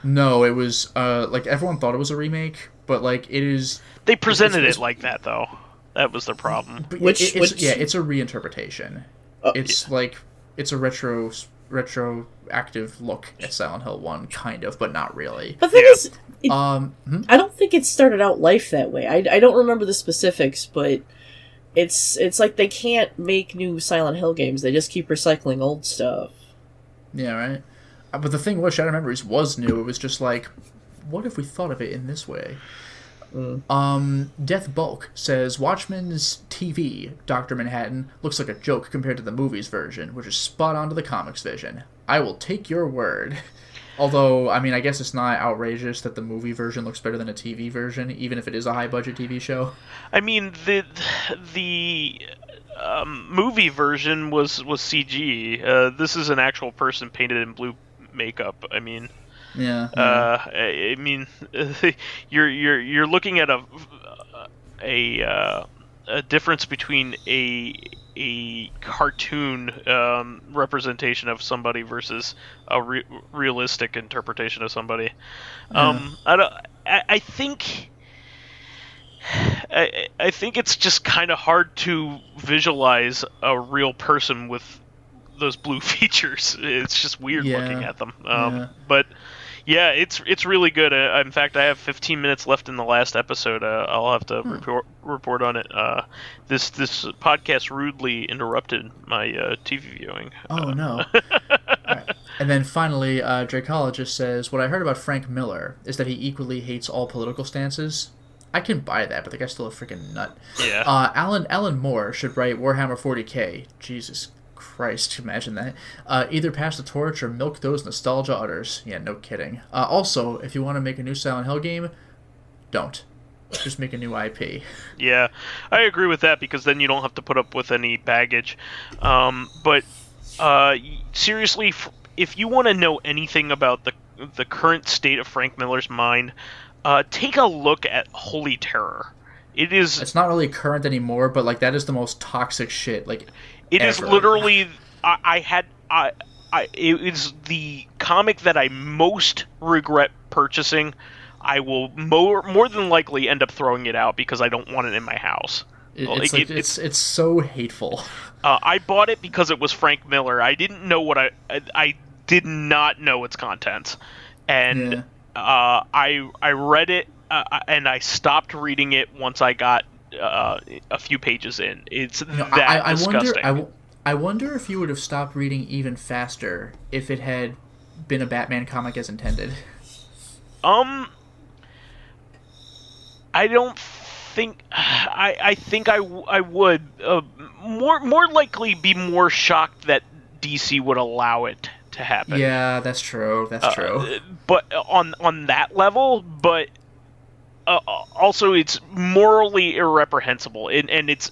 No, it was, like, everyone thought it was a remake, but, like, it is... They presented it like that, though. That was the problem. But Which- it's a reinterpretation. It's like, it's a retroactive look at Silent Hill 1, kind of, but not really. The thing is, Hmm? I don't think it started out life that way. I don't remember the specifics, but it's like they can't make new Silent Hill games. They just keep recycling old stuff. Yeah, right? But the thing was, Shattered Memories was new. It was just like, what if we thought of it in this way? Death Bulk says, Watchmen's TV, Dr. Manhattan, looks like a joke compared to the movie's version, which is spot on to the comics vision. I will take your word. Although, I mean, I guess it's not outrageous that the movie version looks better than a TV version, even if it is a high-budget TV show. I mean, the movie version was CG. This is an actual person painted in blue makeup. I mean, Yeah. I mean, you're looking at a difference between a cartoon representation of somebody versus a realistic interpretation of somebody. I think it's just kind of hard to visualize a real person with those blue features. It's just weird looking at them. But Yeah, it's really good. In fact, I have 15 minutes left in the last episode. I'll have to report on it. This podcast rudely interrupted my TV viewing. Oh no! Alright. And then finally, Dracologist says, "What I heard about Frank Miller is that he equally hates all political stances." I can buy that, but the guy's still a freaking nut. Yeah. Alan Moore should write Warhammer 40k. Jesus Christ, imagine that. Either pass the torch or milk those nostalgia udders. Yeah, no kidding. Also, if you want to make a new Silent Hill game, don't. Just make a new IP. Yeah, I agree with that because then you don't have to put up with any baggage. But seriously, if you want to know anything about the current state of Frank Miller's mind, take a look at Holy Terror. It's not really current anymore, but like that is the most toxic shit. Like it ever. is literally. It is the comic that I most regret purchasing. I will more than likely end up throwing it out because I don't want it in my house. It's so hateful. I bought it because it was Frank Miller. I didn't know what I did not know its contents, and I read it and I stopped reading it once I got a few pages in. It's disgusting. I wonder if you would have stopped reading even faster if it had been a Batman comic as intended. I don't think. I think I would more likely be more shocked that DC would allow it to happen. Yeah, that's true. That's true. But on that level, but also it's morally irreprehensible, and it's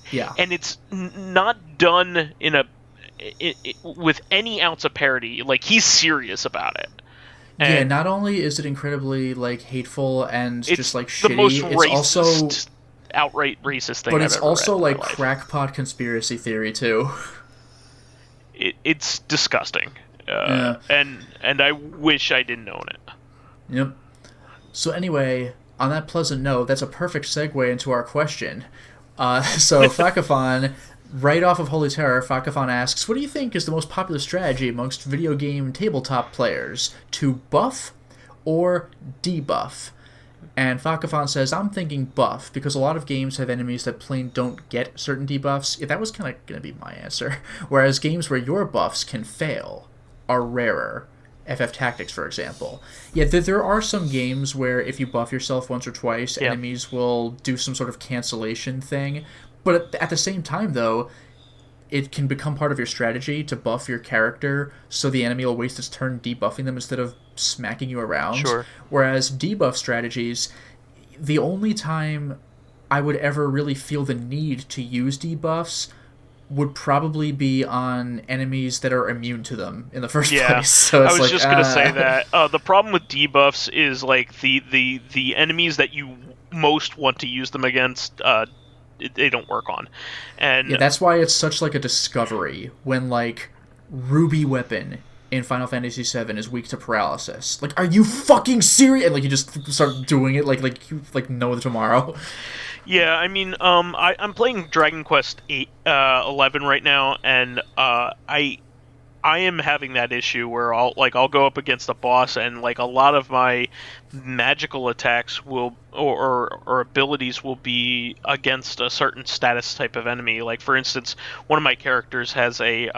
not done with any ounce of parody. Like he's serious about it. And not only is it incredibly like hateful and just like shitty, the most it's racist, also outright racist thing. But I've it's ever also read like in my life. crackpot conspiracy theory too. It's disgusting, and I wish I didn't own it. Yep. So anyway, on that pleasant note, that's a perfect segue into our question. So Fakafon, right off of Holy Terror, Fakafon asks, what do you think is the most popular strategy amongst video game tabletop players? To buff or debuff? And Fakafon says, I'm thinking buff, because a lot of games have enemies that plain don't get certain debuffs. Yeah, that was kind of going to be my answer. Whereas games where your buffs can fail are rarer. FF Tactics, for example. Yeah, there are some games where if you buff yourself once or twice, enemies will do some sort of cancellation thing. But at the same time, though, it can become part of your strategy to buff your character so the enemy will waste its turn debuffing them instead of smacking you around. Sure. Whereas debuff strategies, the only time I would ever really feel the need to use debuffs would probably be on enemies that are immune to them in the first place. So it's I was just going to say that. The problem with debuffs is like the enemies that you most want to use them against, they don't work on. And yeah, that's why it's such like a discovery when like Ruby Weapon in Final Fantasy VII is weak to paralysis. Like, are you fucking serious? And like you just start doing it like you like no tomorrow. Yeah, I mean, I'm playing Dragon Quest 11 right now, and I am having that issue where I'll go up against a boss, and like a lot of my magical attacks will or abilities will be against a certain status type of enemy. Like for instance, one of my characters has a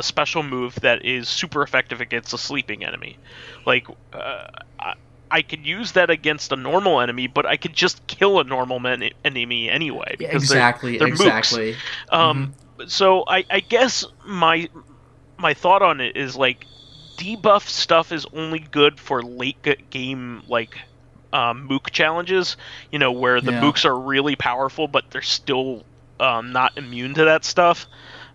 special move that is super effective against a sleeping enemy. Like I could use that against a normal enemy, but I could just kill a normal enemy anyway because they're mooks. So I guess my thought on it is like debuff stuff is only good for late game like mook challenges, where the mooks are really powerful but they're still not immune to that stuff.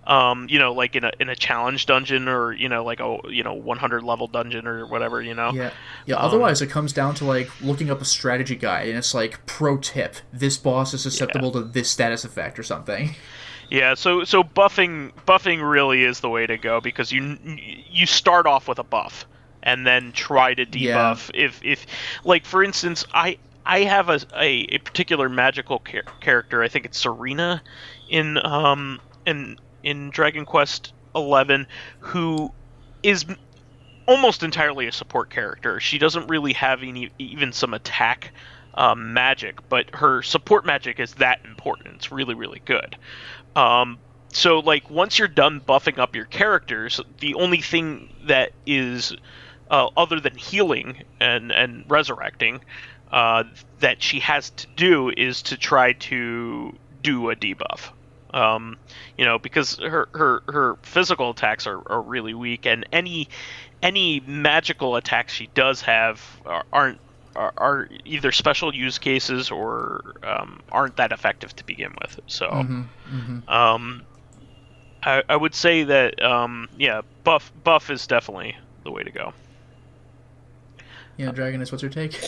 Like in a challenge dungeon or like a 100 level dungeon or whatever. Yeah. Otherwise, it comes down to like looking up a strategy guide, and it's like pro tip: this boss is susceptible to this status effect or something. Yeah. So buffing really is the way to go because you start off with a buff and then try to debuff. If like for instance, I have a particular magical character. I think it's Serena in Dragon Quest 11, who is almost entirely a support character. She doesn't really have even some attack magic, but her support magic is that important. It's really, really good. So, like, once you're done buffing up your characters, the only thing that is, other than healing and resurrecting, that she has to do is to try to do a debuff. Because her physical attacks are really weak, and any magical attacks she does have are either special use cases or aren't that effective to begin with. So, I would say that buff is definitely the way to go. Yeah, DragonAce, what's your take?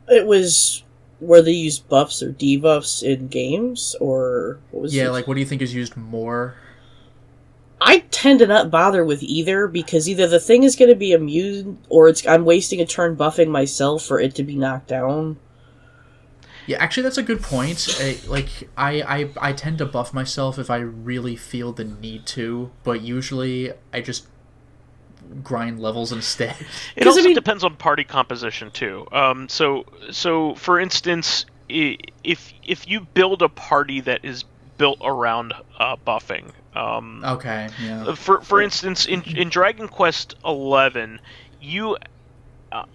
It was where they use buffs or debuffs in games, or what was it? Like, what do you think is used more? I tend to not bother with either, because either the thing is going to be immune, or I'm wasting a turn buffing myself for it to be knocked down. Yeah, actually, that's a good point. I tend to buff myself if I really feel the need to, but usually I just grind levels instead. It also depends on party composition too. So for instance, if you build a party that is built around buffing, okay, yeah. For instance, in Dragon Quest XI,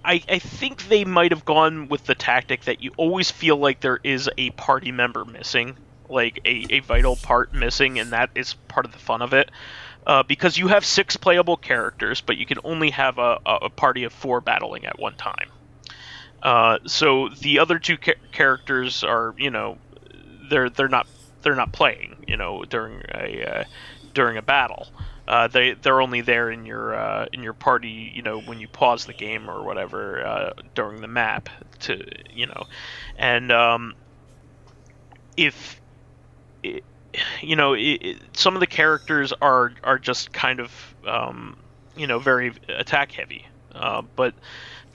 I think they might have gone with the tactic that you always feel like there is a party member missing, like a vital part missing, and that is part of the fun of it. Because you have 6 playable characters, but you can only have a party of 4 battling at one time. So the other 2 characters are, they're not playing, during a battle. They're only there in your party, when you pause the game or whatever during the map and if some of the characters are just kind of very attack heavy, but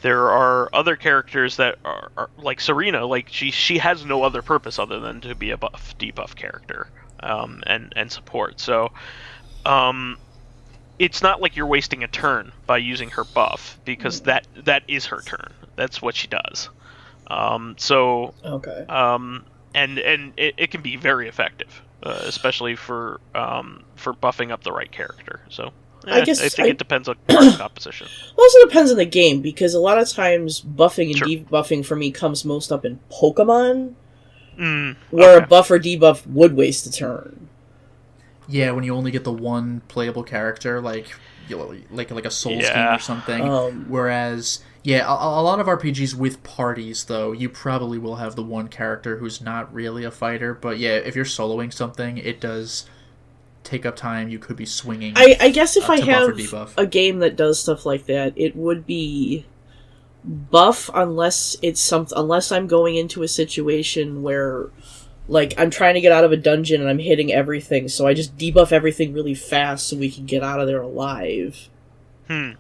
there are other characters that are like Serena, like she has no other purpose other than to be a debuff character and support. So it's not like you're wasting a turn by using her buff, because that is her turn. That's what she does. Okay. And it can be very effective. Especially for buffing up the right character. So I think it depends on composition. It also depends on the game, because a lot of times buffing and debuffing for me comes most up in Pokemon, where a buff or debuff would waste a turn. Yeah, when you only get the one playable character, like a Souls game or something. Whereas, a lot of RPGs with parties, though, you probably will have the one character who's not really a fighter. But yeah, if you're soloing something, it does take up time. You could be swinging. I guess if I have debuff. a game that does stuff like that, it would be buff unless I'm going into a situation where, like, I'm trying to get out of a dungeon and I'm hitting everything, so I just debuff everything really fast so we can get out of there alive.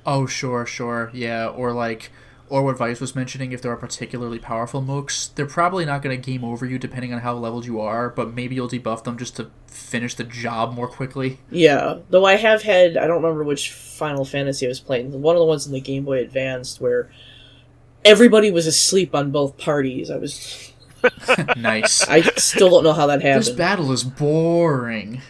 Oh, sure, yeah, or what Vice was mentioning, if there are particularly powerful mooks, they're probably not going to game over you depending on how leveled you are, but maybe you'll debuff them just to finish the job more quickly. Yeah, though I have had, I don't remember which Final Fantasy I was playing, one of the ones in the Game Boy Advanced where everybody was asleep on both parties. Nice. I still don't know how that happened. This battle is boring.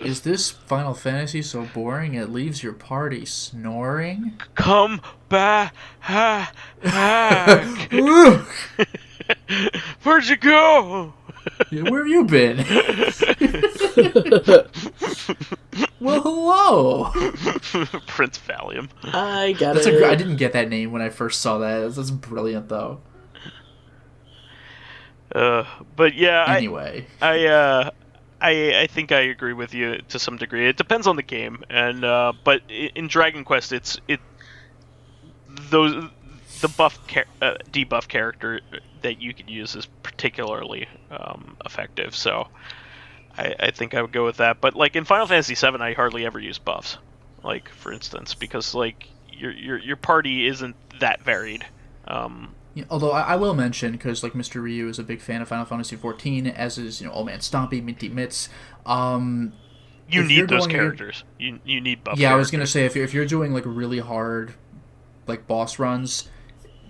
Is this Final Fantasy so boring it leaves your party snoring? Come back! Where'd you go? Yeah, where have you been? Well, hello! Prince Valium. I got it. I didn't get that name when I first saw that. That's brilliant, though. But yeah, anyway, I think I agree with you to some degree. It depends on the game, and but in Dragon Quest, the debuff character that you can use is particularly effective. So I think I would go with that. But like in Final Fantasy VII, I hardly ever use buffs. Like, for instance, because like your party isn't that varied. Yeah, although I will mention, because like Mr. Ryu is a big fan of Final Fantasy XIV, as is Old Man Stompy, Minty Mitz. You if need you're those going characters. You need buff. Yeah, I was gonna characters. say if you're doing like really hard, like boss runs,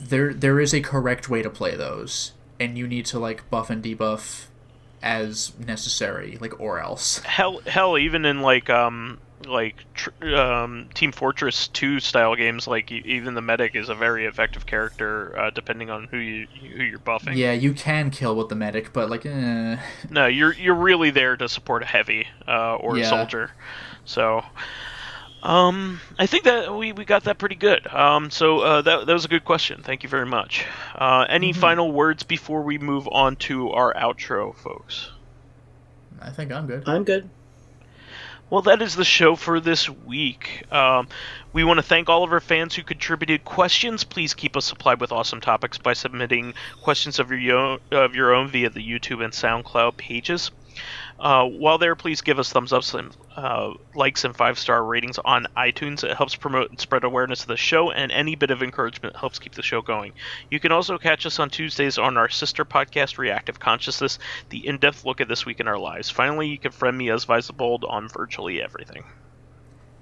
there is a correct way to play those, and you need to like buff and debuff as necessary, like or else. Hell, even in Team Fortress 2 style games, like even the medic is a very effective character, depending on who you're buffing. Yeah, you can kill with the medic, but like, No, you're really there to support a heavy or a soldier. So, I think that we got that pretty good. That was a good question. Thank you very much. Any final words before we move on to our outro, folks? I think I'm good. I'm good. Well, that is the show for this week. We want to thank all of our fans who contributed questions. Please keep us supplied with awesome topics by submitting questions of your own via the YouTube and Soundcloud pages. While there, please give us thumbs ups and likes and 5-star ratings on iTunes. It helps promote and spread awareness of the show, and any bit of encouragement helps keep the show going. You can also catch us on Tuesdays on our sister podcast, Reactive Consciousness, the in-depth look at this week in our lives. Finally, you can friend me as vysethebold on virtually everything.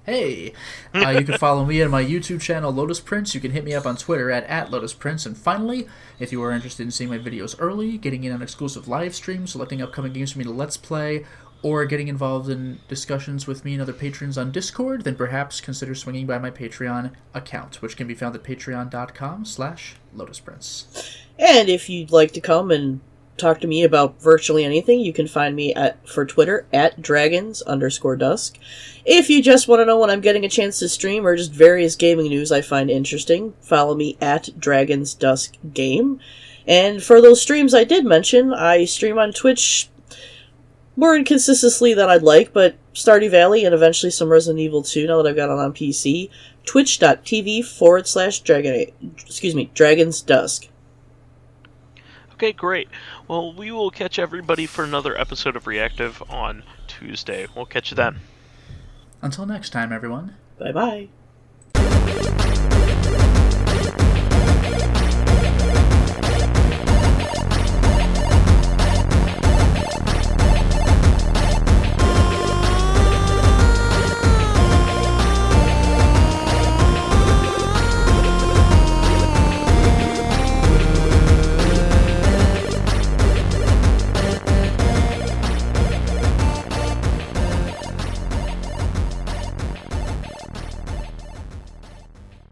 Hey, you can follow me on my YouTube channel, Lotus Prince. You can hit me up on Twitter at Lotus Prince. And finally, if you are interested in seeing my videos early, getting in on exclusive live streams, selecting upcoming games for me to Let's Play, or getting involved in discussions with me and other patrons on Discord, then perhaps consider swinging by my Patreon account, which can be found at patreon.com/LotusPrince. And if you'd like to come and talk to me about virtually anything, you can find me for Twitter at dragons_dusk. If you just want to know when I'm getting a chance to stream or just various gaming news I find interesting, follow me at dragonsduskgame. And for those streams I did mention, I stream on Twitch more inconsistently than I'd like, but Stardew Valley and eventually some Resident Evil 2 now that I've got it on PC. Twitch.tv/dragonsdusk. Okay, great. Well, we will catch everybody for another episode of Reactive on Tuesday. We'll catch you then. Until next time, everyone. Bye-bye.